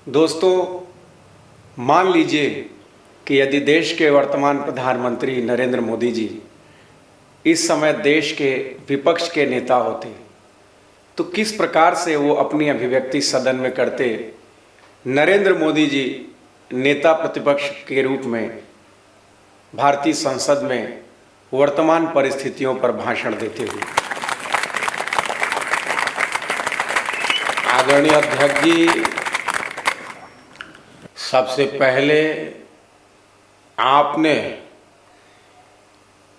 दोस्तों, मान लीजिए कि यदि देश के वर्तमान प्रधानमंत्री नरेंद्र मोदी जी इस समय देश के विपक्ष के नेता होते तो किस प्रकार से वो अपनी अभिव्यक्ति सदन में करते। नरेंद्र मोदी जी नेता प्रतिपक्ष के रूप में भारतीय संसद में वर्तमान परिस्थितियों पर भाषण देते हुए। आदरणीय अध्यक्ष जी, सबसे पहले आपने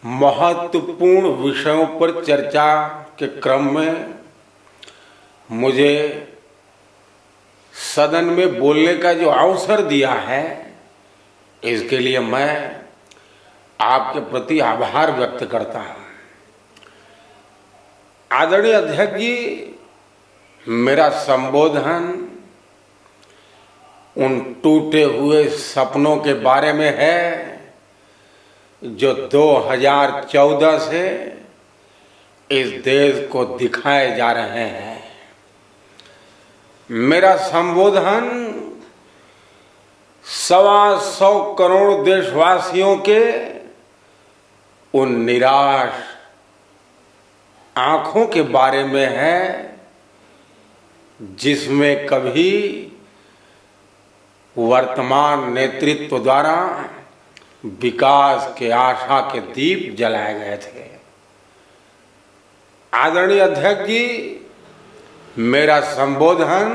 महत्वपूर्ण विषयों पर चर्चा के क्रम में मुझे सदन में बोलने का जो अवसर दिया है, इसके लिए मैं आपके प्रति आभार व्यक्त करता हूं। आदरणीय अध्यक्ष जी, मेरा संबोधन उन टूटे हुए सपनों के बारे में है जो 2014 से इस देश को दिखाए जा रहे हैं। मेरा संबोधन 125 करोड़ देशवासियों के उन निराश आंखों के बारे में है जिसमें कभी वर्तमान नेतृत्व द्वारा विकास के आशा के दीप जलाए गए थे। आदरणीय अध्यक्ष जी, मेरा संबोधन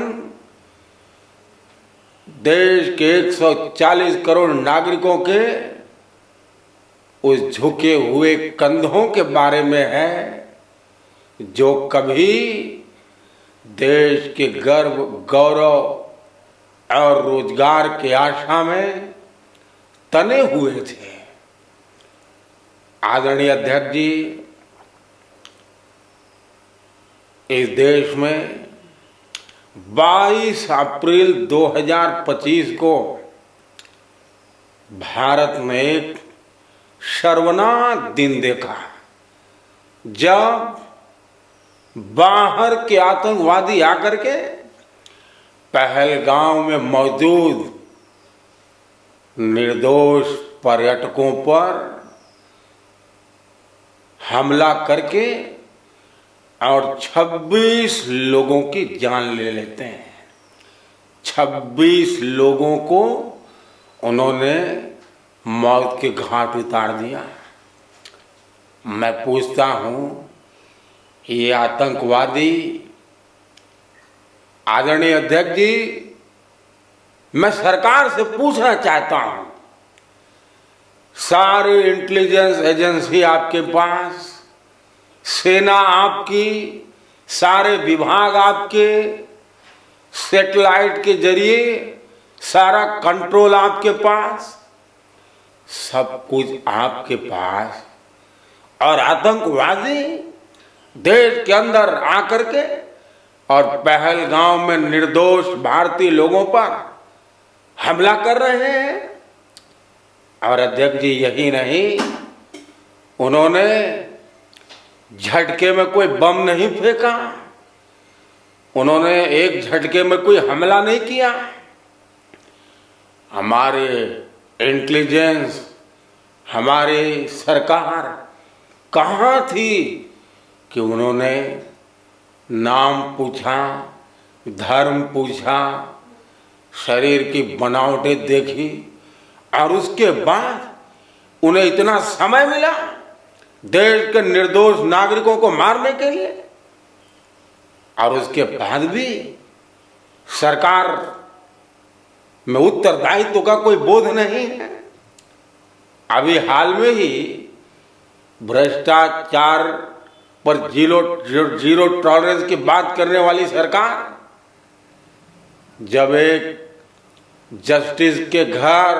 देश के 140 करोड़ नागरिकों के उस झुके हुए कंधों के बारे में है जो कभी देश के गर्व, गौरव और रोजगार के आशा में तने हुए थे। आदरणीय अध्यक्ष जी, इस देश में 22 अप्रैल 2025 को भारत ने एक शर्मनाक दिन देखा जब बाहर के आतंकवादी आकर के पहलगाम में मौजूद निर्दोष पर्यटकों पर हमला करके और 26 लोगों की जान ले लेते हैं। 26 लोगों को उन्होंने मौत के घाट उतार दिया। मैं पूछता हूं, ये आतंकवादी, आदरणीय अध्यक्ष जी, मैं सरकार से पूछना चाहता हूं, सारे इंटेलिजेंस एजेंसी आपके पास, सेना आपकी, सारे विभाग आपके, सैटेलाइट के जरिए सारा कंट्रोल आपके पास, सब कुछ आपके पास, और आतंकवादी देश के अंदर आकर के और पहलगाम में निर्दोष भारतीय लोगों पर हमला कर रहे हैं। और अध्यक्ष जी, यही नहीं, उन्होंने झटके में कोई बम नहीं फेंका, उन्होंने एक झटके में कोई हमला नहीं किया। हमारे इंटेलिजेंस, हमारी सरकार कहाँ थी कि उन्होंने नाम पूछा, धर्म पूछा, शरीर की बनावटें देखी और उसके बाद उन्हें इतना समय मिला देश के निर्दोष नागरिकों को मारने के लिए, और उसके बाद भी सरकार में उत्तरदायित्व का कोई बोध नहीं है। अभी हाल में ही भ्रष्टाचार पर जीरो टॉलरेंस की बात करने वाली सरकार जब एक जस्टिस के घर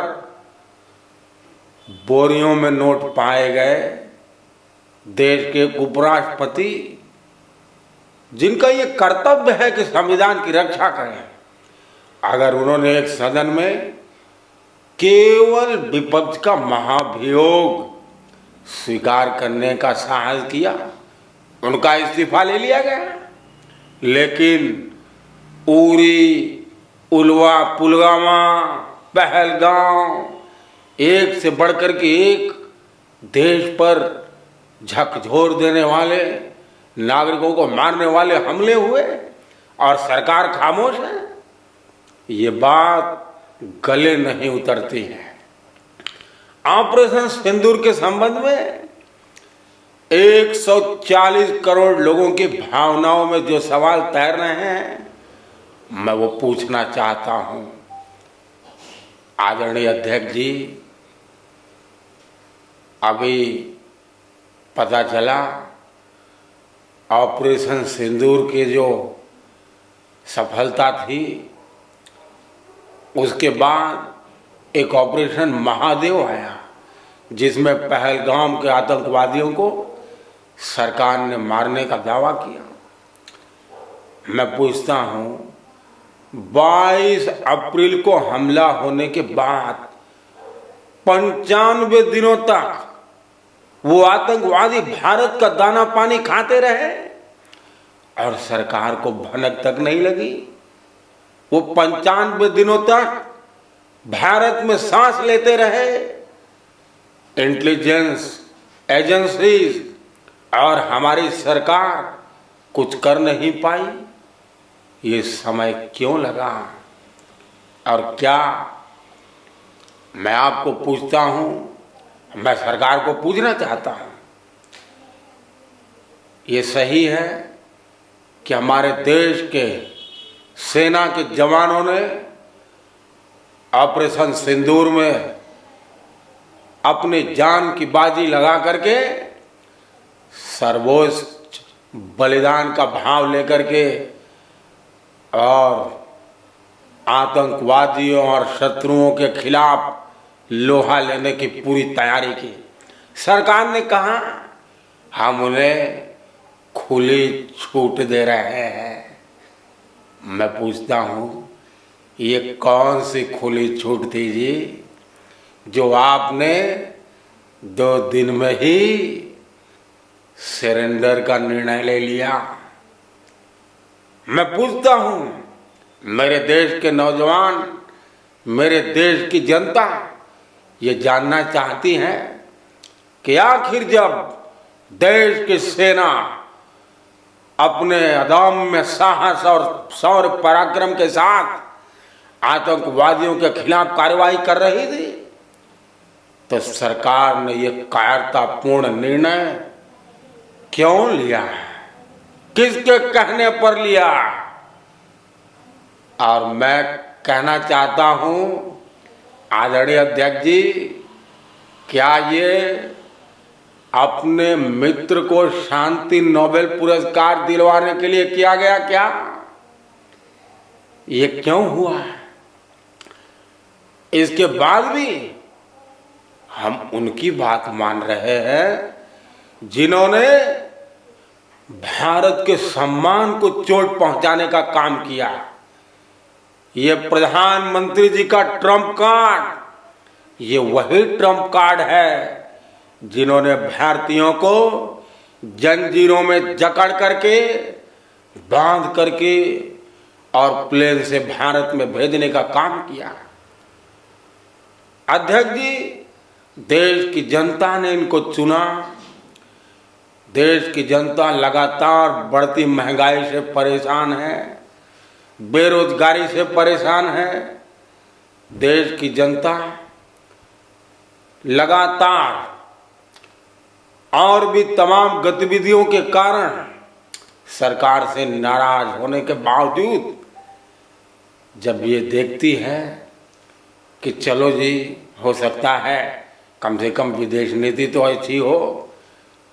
बोरियों में नोट पाए गए, देश के उपराष्ट्रपति जिनका ये कर्तव्य है कि संविधान की रक्षा करें, अगर उन्होंने एक सदन में केवल विपक्ष का महाभियोग स्वीकार करने का साहस किया, उनका इस्तीफा ले लिया गया। लेकिन उरी उलवा, पुलवामा, पहलगाम, एक से बढ़कर के एक देश पर झकझोर देने वाले, नागरिकों को मारने वाले हमले हुए और सरकार खामोश है, ये बात गले नहीं उतरती है। ऑपरेशन सिंदूर के संबंध में 140 करोड़ लोगों की भावनाओं में जो सवाल तैर रहे हैं, मैं वो पूछना चाहता हूं। आदरणीय अध्यक्ष जी, अभी पता चला ऑपरेशन सिंदूर की जो सफलता थी, उसके बाद एक ऑपरेशन महादेव आया, जिसमें पहलगाम के आतंकवादियों को सरकार ने मारने का दावा किया। मैं पूछता हूं, 22 अप्रैल को हमला होने के बाद 95 दिनों तक वो आतंकवादी भारत का दाना पानी खाते रहे और सरकार को भनक तक नहीं लगी। वो 95 दिनों तक भारत में सांस लेते रहे। इंटेलिजेंस एजेंसीज और हमारी सरकार कुछ कर नहीं पाई। ये समय क्यों लगा? और क्या, मैं आपको पूछता हूं, मैं सरकार को पूछना चाहता हूं, ये सही है कि हमारे देश के सेना के जवानों ने ऑपरेशन सिंदूर में अपने जान की बाजी लगा करके सर्वोच्च बलिदान का भाव लेकर के और आतंकवादियों और शत्रुओं के खिलाफ लोहा लेने की पूरी तैयारी की? सरकार ने कहा हम उन्हें खुली छूट दे रहे हैं। मैं पूछता हूं, ये कौन सी खुली छूट थी जी, जो आपने 2 दिन में ही सरेंडर का निर्णय ले लिया? मैं पूछता हूं, मेरे देश के नौजवान, मेरे देश की जनता ये जानना चाहती है कि आखिर जब देश की सेना अपने अदम्य साहस और शौर्य पराक्रम के साथ आतंकवादियों के खिलाफ कार्रवाई कर रही थी, तो सरकार ने ये कायरतापूर्ण निर्णय क्यों लिया? किसके कहने पर लिया? और मैं कहना चाहता हूं, आदरणीय अध्यक्ष जी, क्या ये अपने मित्र को शांति नोबेल पुरस्कार दिलवाने के लिए किया गया? क्या ये क्यों हुआ? इसके बाद भी हम उनकी बात मान रहे हैं जिन्होंने भारत के सम्मान को चोट पहुंचाने का काम किया। ये प्रधानमंत्री जी का ट्रम्प कार्ड, ये वही ट्रम्प कार्ड है जिन्होंने भारतीयों को जंजीरों में जकड़ करके, बांध करके और प्लेन से भारत में भेजने का काम किया। अध्यक्ष जी, देश की जनता ने इनको चुना। देश की जनता लगातार बढ़ती महंगाई से परेशान है, बेरोजगारी से परेशान है। देश की जनता लगातार और भी तमाम गतिविधियों के कारण सरकार से नाराज होने के बावजूद जब ये देखती है कि चलो जी, हो सकता है कम से कम विदेश नीति तो अच्छी हो,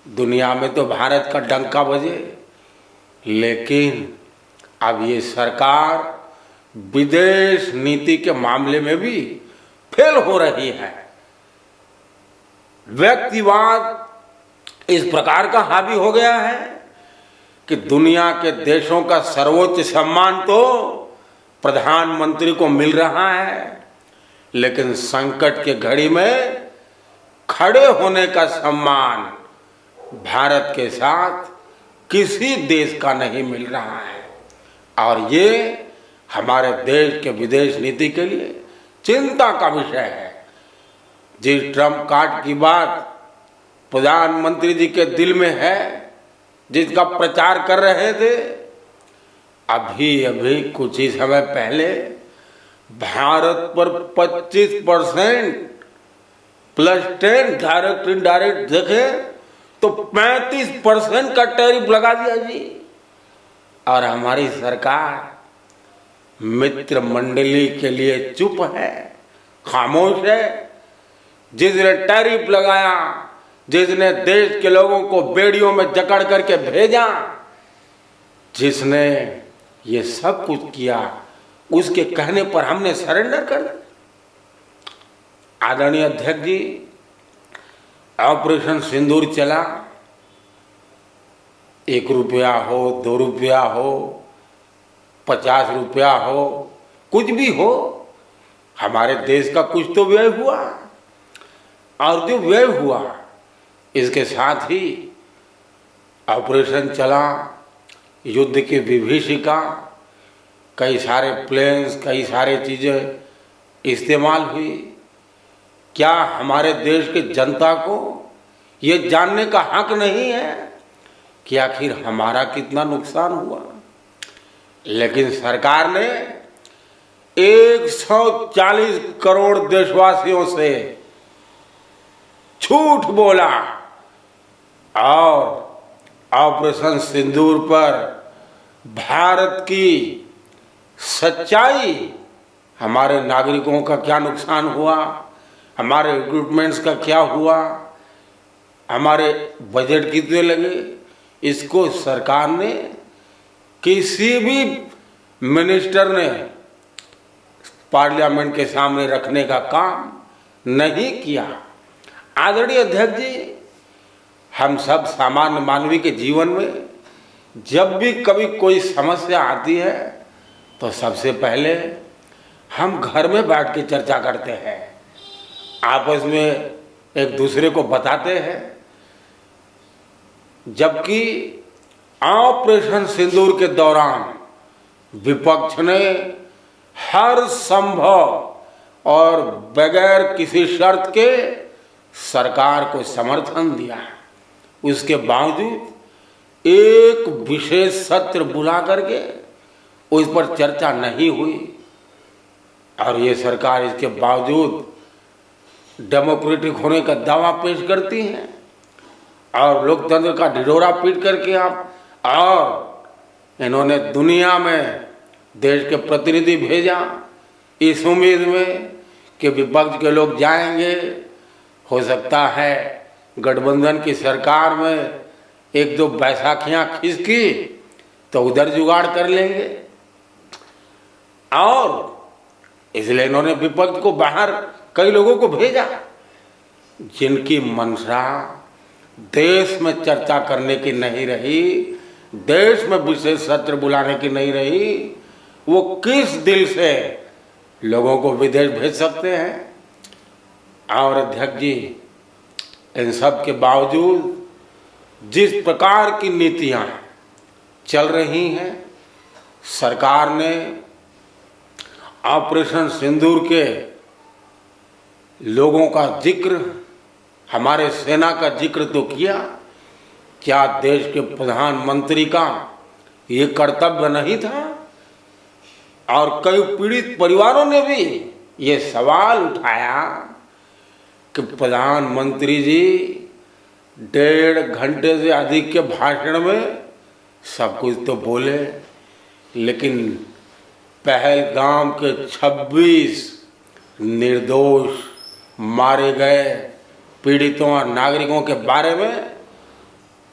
दुनिया में तो भारत का डंका बजे, लेकिन अब ये सरकार विदेश नीति के मामले में भी फेल हो रही है। व्यक्तिवाद इस प्रकार का हावी हो गया है कि दुनिया के देशों का सर्वोच्च सम्मान तो प्रधानमंत्री को मिल रहा है, लेकिन संकट के घड़ी में खड़े होने का सम्मान भारत के साथ किसी देश का नहीं मिल रहा है। और ये हमारे देश के विदेश नीति के लिए चिंता का विषय है। जिस ट्रम्प कार्ड की बात प्रधानमंत्री जी के दिल में है, जिसका प्रचार कर रहे थे, अभी कुछ ही समय पहले भारत पर 25% +10 डायरेक्ट इनडायरेक्ट देखे तो 35% का टैरिफ लगा दिया जी। और हमारी सरकार मित्र मंडली के लिए चुप है, खामोश है। जिसने टैरिफ लगाया, जिसने देश के लोगों को बेड़ियों में जकड़ करके भेजा, जिसने ये सब कुछ किया, उसके कहने पर हमने सरेंडर कर दिया। आदरणीय अध्यक्ष जी, ऑपरेशन सिंदूर चला, 1 रुपया हो, 2 रुपया हो, 50 रुपया हो, कुछ भी हो, हमारे देश का कुछ तो व्यय हुआ। और जो व्यय हुआ, इसके साथ ही ऑपरेशन चला, युद्ध की विभीषिका, कई सारे प्लेन्स, कई सारे चीज़ें इस्तेमाल हुई। क्या हमारे देश की जनता को ये जानने का हक नहीं है कि आखिर हमारा कितना नुकसान हुआ? लेकिन सरकार ने 140 करोड़ देशवासियों से झूठ बोला और ऑपरेशन सिंदूर पर भारत की सच्चाई, हमारे नागरिकों का क्या नुकसान हुआ, हमारे इक्विपमेंट्स का क्या हुआ, हमारे बजट कितने लगे, इसको सरकार ने, किसी भी मिनिस्टर ने पार्लियामेंट के सामने रखने का काम नहीं किया। आदरणीय अध्यक्ष जी, हम सब सामान्य मानवी के जीवन में जब भी कभी कोई समस्या आती है तो सबसे पहले हम घर में बैठ के चर्चा करते हैं, आपस में एक दूसरे को बताते हैं। जबकि ऑपरेशन सिंदूर के दौरान विपक्ष ने हर संभव और बगैर किसी शर्त के सरकार को समर्थन दिया। उसके बावजूद एक विशेष सत्र बुला करके उस पर चर्चा नहीं हुई और ये सरकार इसके बावजूद डेमोक्रेटिक होने का दावा पेश करती है और लोकतंत्र का ढिढोरा पीट करके और इन्होंने दुनिया में देश के प्रतिनिधि भेजा इस उम्मीद में कि विपक्ष के लोग जाएंगे, हो सकता है गठबंधन की सरकार में 1-2 बैसाखियां खिसकी तो उधर जुगाड़ कर लेंगे। और इसलिए इन्होंने विपक्ष को बाहर कई लोगों को भेजा जिनकी मंशा देश में चर्चा करने की नहीं रही, देश में विशेष सत्र बुलाने की नहीं रही। वो किस दिल से लोगों को विदेश भेज सकते हैं? और अध्यक्ष जी, इन सब के बावजूद जिस प्रकार की नीतियां चल रही हैं, सरकार ने ऑपरेशन सिंदूर के लोगों का जिक्र, हमारे सेना का जिक्र तो किया, क्या देश के प्रधानमंत्री का ये कर्तव्य नहीं था? और कई पीड़ित परिवारों ने भी ये सवाल उठाया कि प्रधानमंत्री जी 1.5 घंटे से अधिक के भाषण में सब कुछ तो बोले, लेकिन पहलगाम के 26 निर्दोष मारे गए पीड़ितों और नागरिकों के बारे में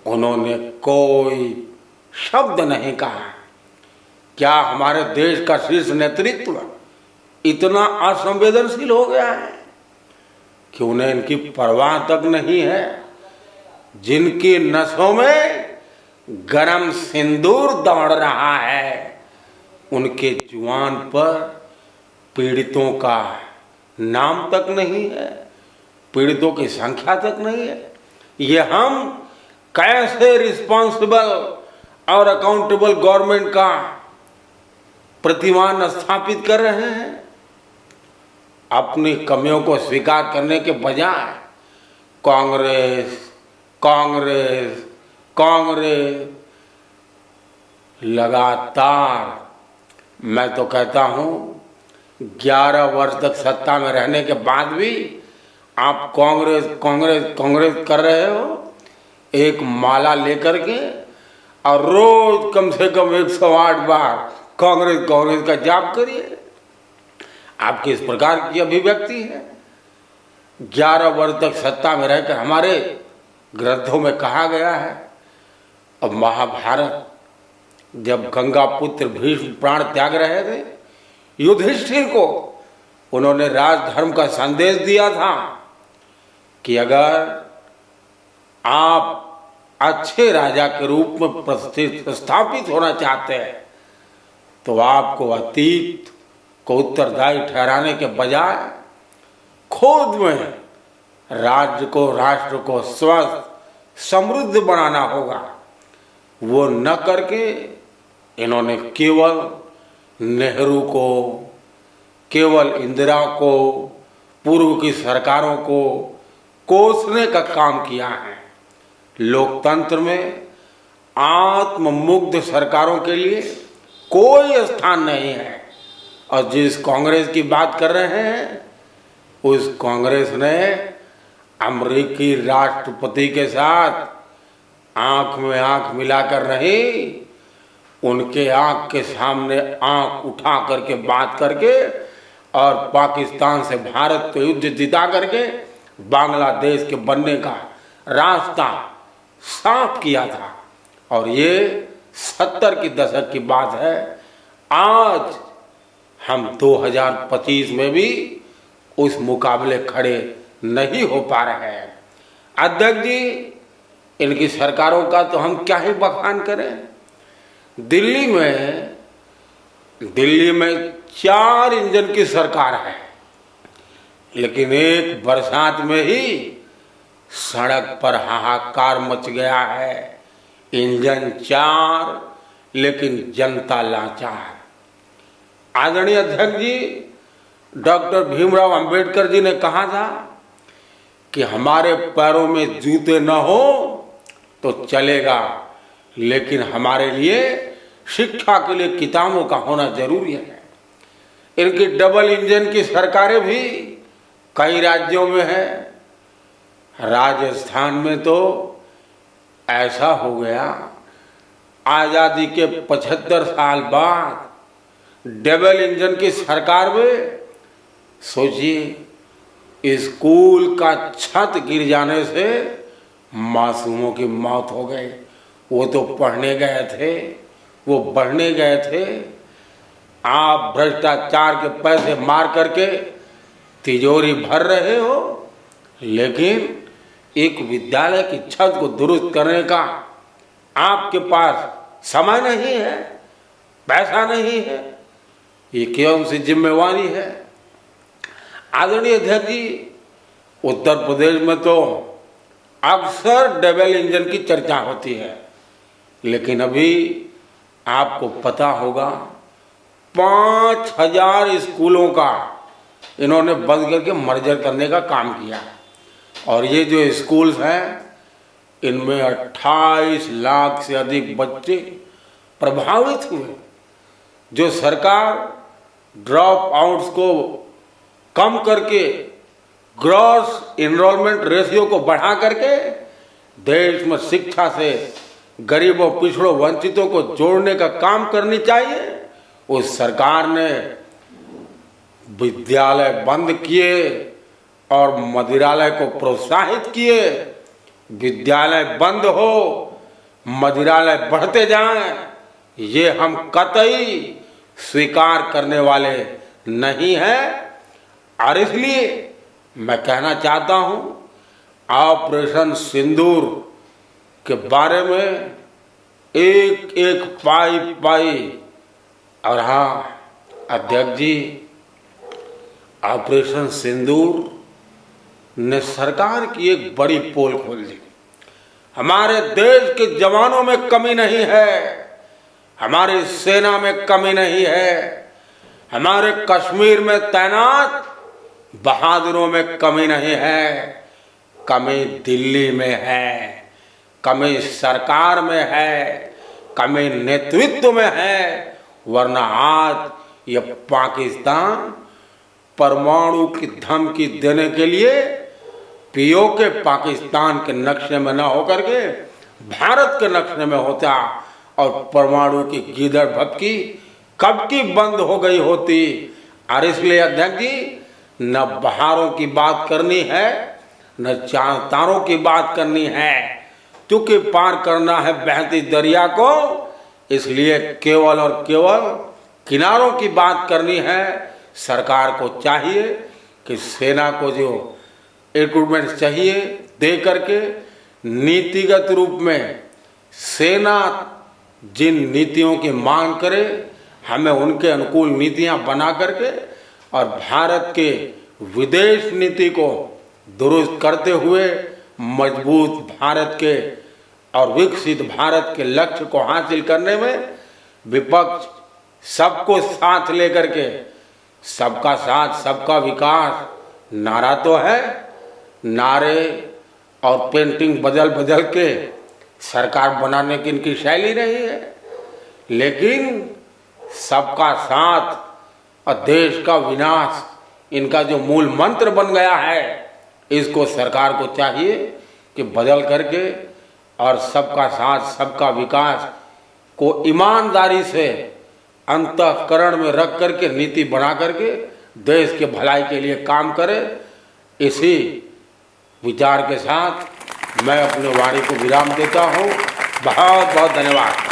उन्होंने कोई शब्द नहीं कहा। क्या हमारे देश का शीर्ष नेतृत्व इतना असंवेदनशील हो गया है कि उन्हें इनकी परवाह तक नहीं है? जिनकी नसों में गरम सिंदूर दौड़ रहा है, उनके जुबान पर पीड़ितों का नाम तक नहीं है, पीड़ितों की संख्या तक नहीं है। ये हम कैसे रिस्पॉन्सिबल और अकाउंटेबल गवर्नमेंट का प्रतिमान स्थापित कर रहे हैं। अपनी कमियों को स्वीकार करने के बजाय कांग्रेस कांग्रेस कांग्रेस लगातार, मैं तो कहता हूँ 11 वर्ष तक सत्ता में रहने के बाद भी आप कांग्रेस कांग्रेस कांग्रेस कर रहे हो, एक माला लेकर के, और रोज कम से कम 108 बार कांग्रेस कांग्रेस का जाप करिए। आपकी इस प्रकार की अभिव्यक्ति है। 11 वर्ष तक सत्ता में रहकर हमारे ग्रंथों में कहा गया है। अब महाभारत जब गंगा पुत्र भीष्म प्राण त्याग रहे थे, युधिष्ठिर को उन्होंने राजधर्म का संदेश दिया था कि अगर आप अच्छे राजा के रूप में स्थापित होना चाहते हैं तो आपको अतीत को उत्तरदायी ठहराने के बजाय खुद में राज्य को, राष्ट्र को स्वस्थ समृद्ध बनाना होगा। वो न करके इन्होंने केवल नेहरू को, केवल इंदिरा को, पूर्व की सरकारों को कोसने का काम किया है। लोकतंत्र में आत्ममुग्ध सरकारों के लिए कोई स्थान नहीं है। और जिस कांग्रेस की बात कर रहे हैं, उस कांग्रेस ने अमेरिकी राष्ट्रपति के साथ आंख में आंख मिलाकर नहीं, उनके आंख के सामने आंख उठा करके बात करके और पाकिस्तान से भारत को युद्ध जिता करके बांग्लादेश के बनने का रास्ता साफ किया था। और ये 70 के दशक की बात है। आज हम 2025 में भी उस मुकाबले खड़े नहीं हो पा रहे हैं। अध्यक्ष जी, इनकी सरकारों का तो हम क्या ही बखान करें। दिल्ली में 4 इंजन की सरकार है, लेकिन एक बरसात में ही सड़क पर हाहाकार मच गया है। इंजन 4 लेकिन जनता लाचार। आदरणीय अध्यक्ष जी, डॉक्टर भीमराव अंबेडकर जी ने कहा था कि हमारे पैरों में जूते न हो तो चलेगा, लेकिन हमारे लिए शिक्षा के लिए किताबों का होना जरूरी है। इनकी डबल इंजन की सरकारें भी कई राज्यों में है। राजस्थान में तो ऐसा हो गया, आज़ादी के 75 साल बाद डबल इंजन की सरकार में सोचिए स्कूल का छत गिर जाने से मासूमों की मौत हो गई। वो तो पढ़ने गए थे, वो बढ़ने गए थे। आप भ्रष्टाचार के पैसे मार करके तिजोरी भर रहे हो, लेकिन एक विद्यालय की छत को दुरुस्त करने का आपके पास समय नहीं है, पैसा नहीं है। ये कौन सी जिम्मेवारी है। आदरणीय अध्यक्ष जी, उत्तर प्रदेश में तो अक्सर डबल इंजन की चर्चा होती है, लेकिन अभी आपको पता होगा 5000 स्कूलों का इन्होंने बंद करके मर्जर करने का काम किया। और ये जो स्कूल्स हैं, इनमें 28 लाख से अधिक बच्चे प्रभावित हुए। जो सरकार ड्रॉप आउट्स को कम करके ग्रॉस इनरोलमेंट रेशियो को बढ़ा करके देश में शिक्षा से गरीबों, पिछड़ों, वंचितों को जोड़ने का काम करनी चाहिए, उस सरकार ने विद्यालय बंद किए और मदिरालय को प्रोत्साहित किए। विद्यालय बंद हो, मदिरालय बढ़ते जाएं, ये हम कतई स्वीकार करने वाले नहीं हैं। और इसलिए मैं कहना चाहता हूं, ऑपरेशन सिंदूर के बारे में एक एक पाई पाई। और हाँ अध्यक्ष जी, ऑपरेशन सिंदूर ने सरकार की एक बड़ी पोल खोल दी। हमारे देश के जवानों में कमी नहीं है, हमारी सेना में कमी नहीं है, हमारे कश्मीर में तैनात बहादुरों में कमी नहीं है, कमी दिल्ली में है, कमी सरकार में है, कमी नेतृत्व में है। वरना आज ये पाकिस्तान परमाणु की धमकी देने के लिए पीओके पाकिस्तान के नक्शे में न होकर के भारत के नक्शे में होता और परमाणु की गीदड़ भपकी कब की बंद हो गई होती। और इसलिए अध्यक्ष जी, न बहारों की बात करनी है, न चांद तारों की बात करनी है, क्योंकि पार करना है बहती दरिया को। इसलिए केवल और केवल किनारों की बात करनी है। सरकार को चाहिए कि सेना को जो इक्विपमेंट चाहिए दे करके नीतिगत रूप में सेना जिन नीतियों की मांग करे, हमें उनके अनुकूल नीतियां बना करके और भारत के विदेश नीति को दुरुस्त करते हुए मजबूत भारत के और विकसित भारत के लक्ष्य को हासिल करने में विपक्ष सबको साथ लेकर के सबका साथ सबका विकास नारा तो है, नारे और पेंटिंग बदल बदल के सरकार बनाने की इनकी शैली नहीं है, लेकिन सबका साथ और देश का विनाश इनका जो मूल मंत्र बन गया है, इसको सरकार को चाहिए कि बदल करके और सबका साथ सबका विकास को ईमानदारी से अंतःकरण में रख करके नीति बना करके देश के भलाई के लिए काम करे। इसी विचार के साथ मैं अपने वाणी को विराम देता हूँ। बहुत बहुत धन्यवाद।